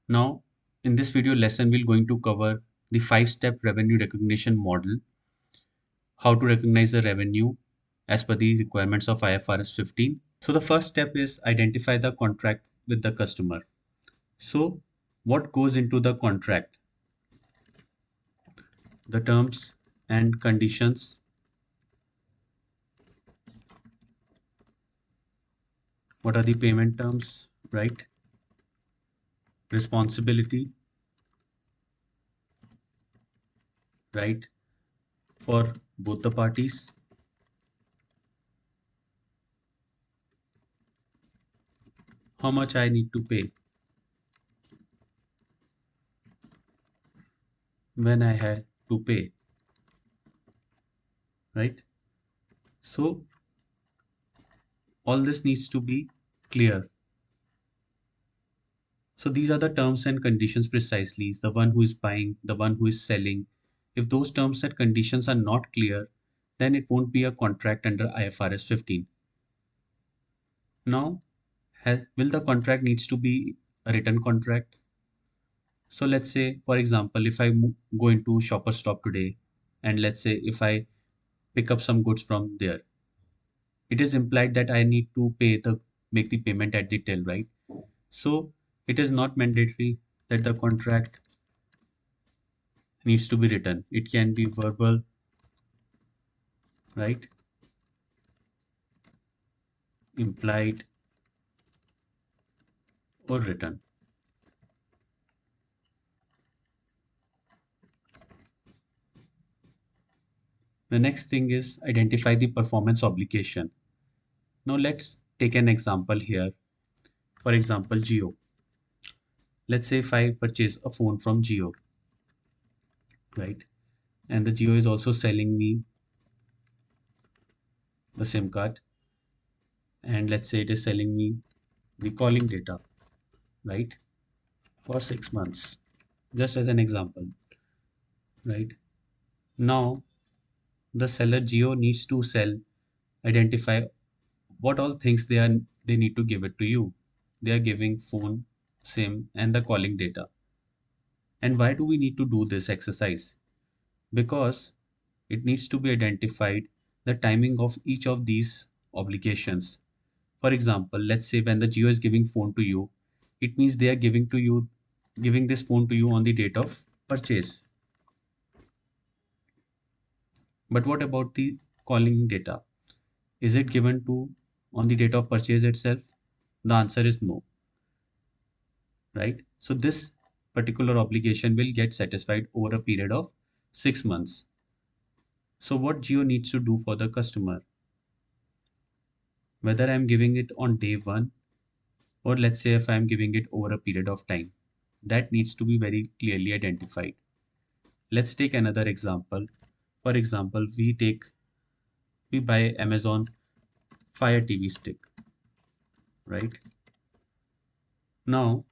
Now, in this video lesson, we're going to cover the 5-step revenue recognition model, how to recognize the revenue as per the requirements of IFRS 15. So the first step is identify the contract with the customer. So what goes into the contract? The terms and conditions. What are the payment terms, right? Responsibility, right? For both the parties. How much I need to pay when I had to pay, right? So all this needs to be clear. So these are the terms and conditions precisely. The one who is buying, the one who is selling. If those terms and conditions are not clear, then it won't be a contract under IFRS 15. Now, will the contract needs to be a written contract? So let's say, for example, if I go into Shopper Stop today, and let's say if I pick up some goods from there, it is implied that I need to make the payment at the till, right? So it is not mandatory that the contract needs to be written. It can be verbal, right? Implied or written. The next thing is identify the performance obligation. Now let's take an example here. For example, Jio. Let's say if I purchase a phone from Jio, right? And the Jio is also selling me the SIM card. And let's say it is selling me the calling data, right? For 6 months. Just as an example, right? Now the seller Jio needs to identify what all things they need to give it to you. They are giving phone, SIM, and the calling data. And why do we need to do this exercise? Because it needs to be identified the timing of each of these obligations. For example, let's say when the Jio is giving phone to you, it means they are giving this phone to you on the date of purchase. But what about the calling data? Is it given to on the date of purchase itself? The answer is no, right? So this particular obligation will get satisfied over a period of 6 months. So what Geo needs to do for the customer, whether I'm giving it on day one, or let's say if I'm giving it over a period of time, that needs to be very clearly identified. Let's take another example. For example, we buy Amazon Fire TV stick, right? Now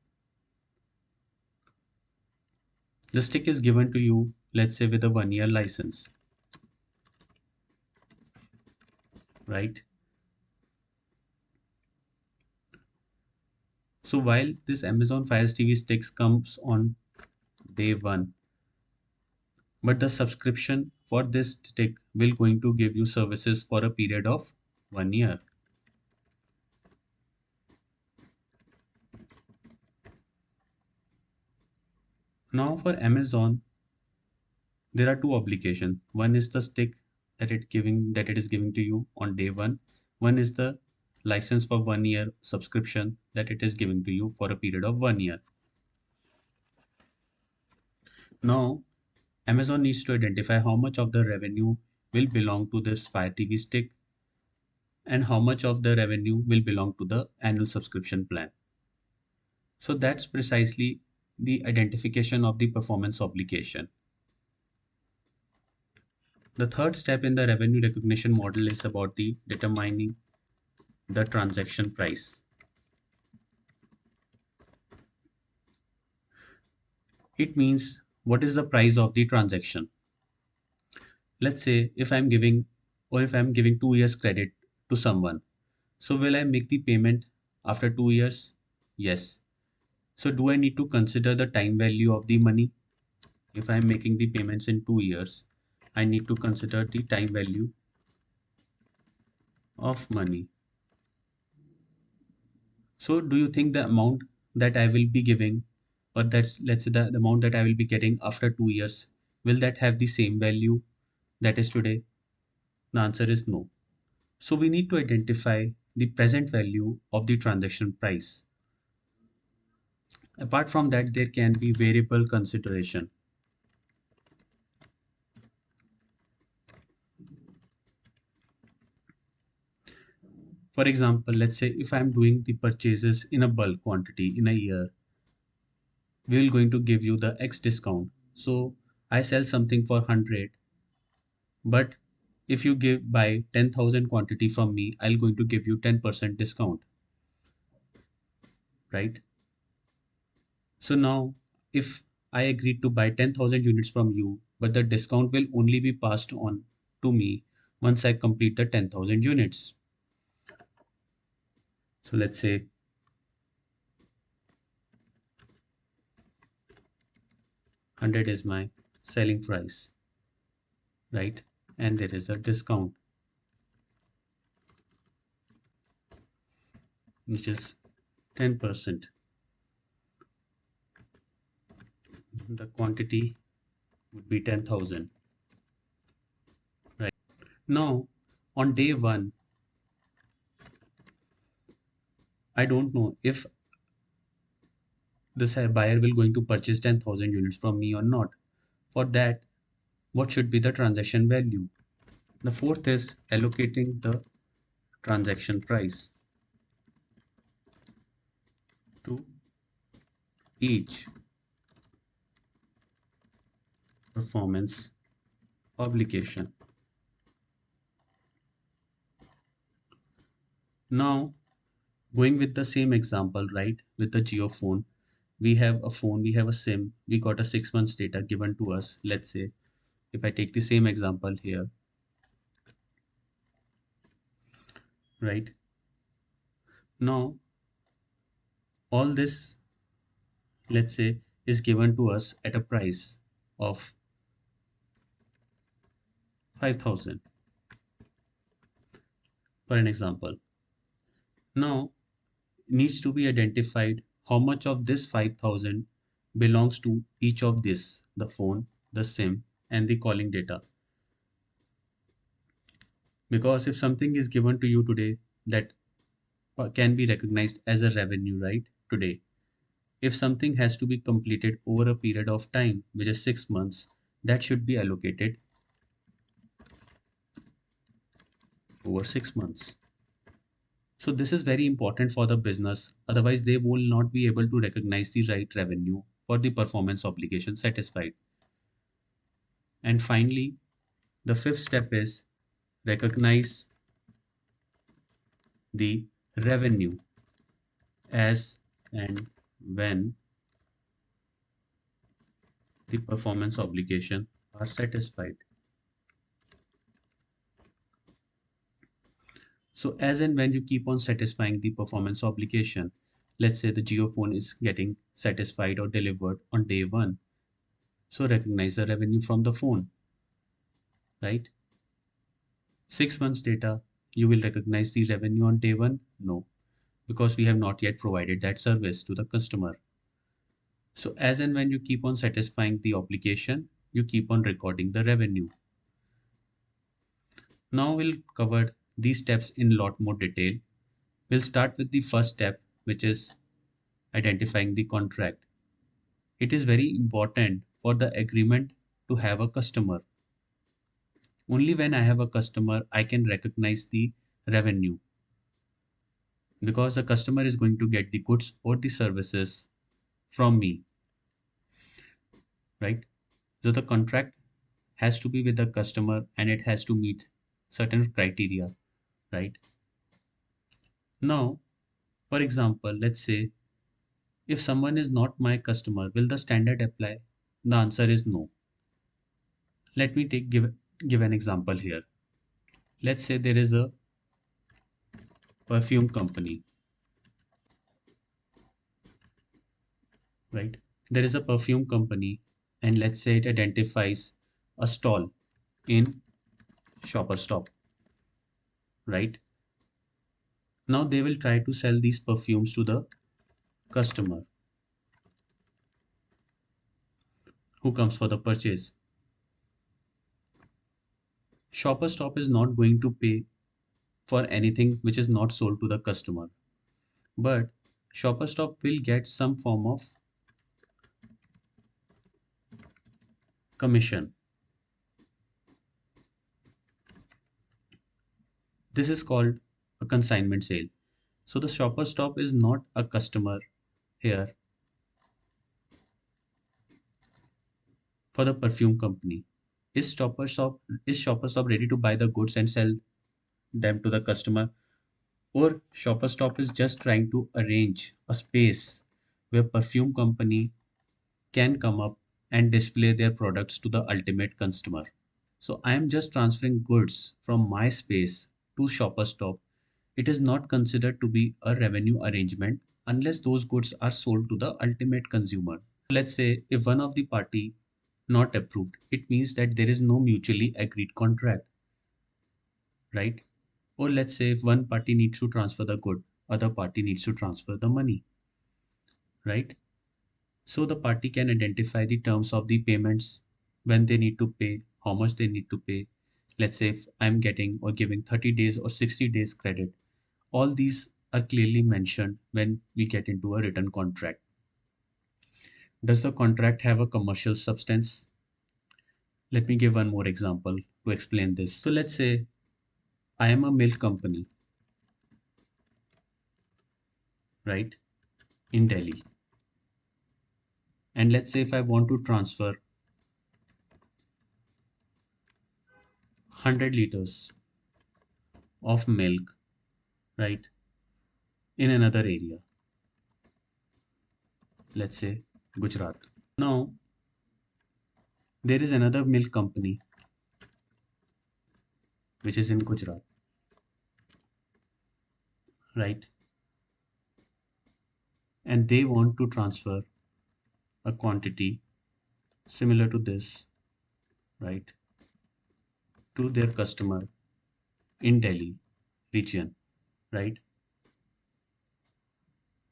the stick is given to you, let's say with a 1 year license, right? So while this Amazon Fire TV sticks comes on day one, but the subscription for this stick will going to give you services for a period of 1 year. Now for Amazon, there are two obligations. One is the stick that it is giving to you on day one. One is the license for 1 year subscription that it is giving to you for a period of 1 year. Now Amazon needs to identify how much of the revenue will belong to this Fire TV stick and how much of the revenue will belong to the annual subscription plan. So that's precisely the identification of the performance obligation. The third step in the revenue recognition model is about the determining the transaction price. It means what is the price of the transaction. Let's say if I'm giving 2 years credit to someone. So will I make the payment after 2 years? Yes. So do I need to consider the time value of the money? If I'm making the payments in 2 years, I need to consider the time value of money. So do you think the amount that I will be giving, or that's, let's say, the amount that I will be getting after 2 years, will that have the same value that is today? The answer is no. So we need to identify the present value of the transaction price. Apart from that, there can be variable consideration. For example, let's say if I'm doing the purchases in a bulk quantity in a year, we will going to give you the X discount. So I sell something for 100, but if you give buy 10,000 quantity from me, I'll going to give you 10% discount, right? So now if I agreed to buy 10,000 units from you, but the discount will only be passed on to me once I complete the 10,000 units. So let's say 100 is my selling price, right? And there is a discount, which is 10%. The quantity would be 10,000, right? Now, on day one, I don't know if this buyer will going to purchase 10,000 units from me or not. For that, what should be the transaction value? The fourth is allocating the transaction price to each performance obligation. Now, going with the same example, right? With the Jio phone, we have a phone, we have a SIM, we got a 6 months data given to us. Let's say if I take the same example here, right? Now, all this, let's say, is given to us at a price of 5,000 for an example. Now, needs to be identified how much of this 5,000 belongs to each of this, the phone, the SIM, and the calling data. Because if something is given to you today that can be recognized as a revenue, right? Today, if something has to be completed over a period of time, which is 6 months, that should be allocated over 6 months. So this is very important for the business. Otherwise, they will not be able to recognize the right revenue for the performance obligation satisfied. And finally, the fifth step is recognize the revenue as and when the performance obligation are satisfied. So as and when you keep on satisfying the performance obligation, let's say the Jio phone is getting satisfied or delivered on day one. So recognize the revenue from the phone, right? 6 months data, you will recognize the revenue on day one? No, because we have not yet provided that service to the customer. So as and when you keep on satisfying the obligation, you keep on recording the revenue. Now we'll cover these steps in a lot more detail. We'll start with the first step, which is identifying the contract. It is very important for the agreement to have a customer. Only when I have a customer, I can recognize the revenue because the customer is going to get the goods or the services from me, right? So the contract has to be with the customer and it has to meet certain criteria, right? Now, for example, let's say if someone is not my customer, will the standard apply? The answer is no. Let me give an example here. Let's say there is a perfume company, right? There is a perfume company, and let's say it identifies a stall in Shopper Stop, right? Now they will try to sell these perfumes to the customer who comes for the purchase. Shopper Stop is not going to pay for anything which is not sold to the customer, but Shopper Stop will get some form of commission. This is called a consignment sale. So the Shopper Stop is not a customer here for the perfume company. Is Shopper Stop ready to buy the goods and sell them to the customer? Or Shopper Stop is just trying to arrange a space where perfume company can come up and display their products to the ultimate customer. So I am just transferring goods from my space to Shopper Stop. It is not considered to be a revenue arrangement unless those goods are sold to the ultimate consumer. Let's say if one of the party not approved, it means that there is no mutually agreed contract, right? Or let's say if one party needs to transfer the good, other party needs to transfer the money, right? So the party can identify the terms of the payments, when they need to pay, how much they need to pay. Let's say if I'm getting or giving 30 days or 60 days credit, all these are clearly mentioned when we get into a written contract. Does the contract have a commercial substance? Let me give one more example to explain this. So let's say I am a milk company, right, in Delhi. And let's say if I want to transfer 100 liters of milk, right, in another area, let's say Gujarat. Now, there is another milk company which is in Gujarat, right? And they want to transfer a quantity similar to this, right, to their customer in Delhi region, right?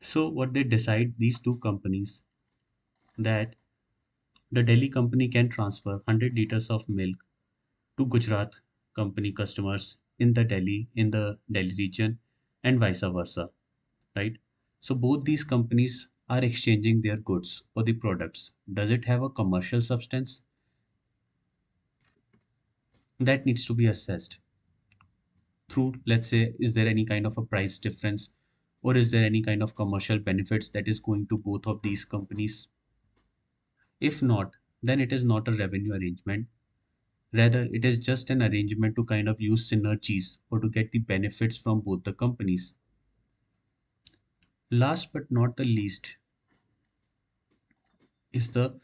So what they decide, these two companies, that the Delhi company can transfer 100 liters of milk to Gujarat company customers in the Delhi region, and vice versa, right? So both these companies are exchanging their goods or the products. Does it have a commercial substance? That needs to be assessed through, let's say, is there any kind of a price difference, or is there any kind of commercial benefits that is going to both of these companies? If not, then it is not a revenue arrangement. Rather, it is just an arrangement to kind of use synergies or to get the benefits from both the companies. Last but not the least is the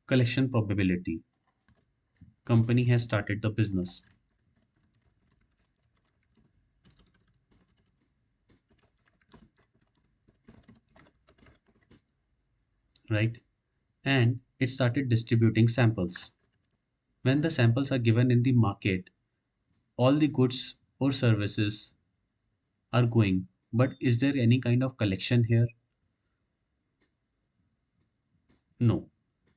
collection probability. Company has started the business, right? And it started distributing samples. When the samples are given in the market, all the goods or services are going. But is there any kind of collection here? No.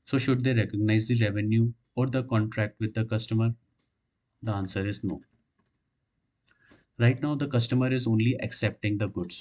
So should they recognize the revenue or the contract with the customer? The answer is no. Right now, the customer is only accepting the goods.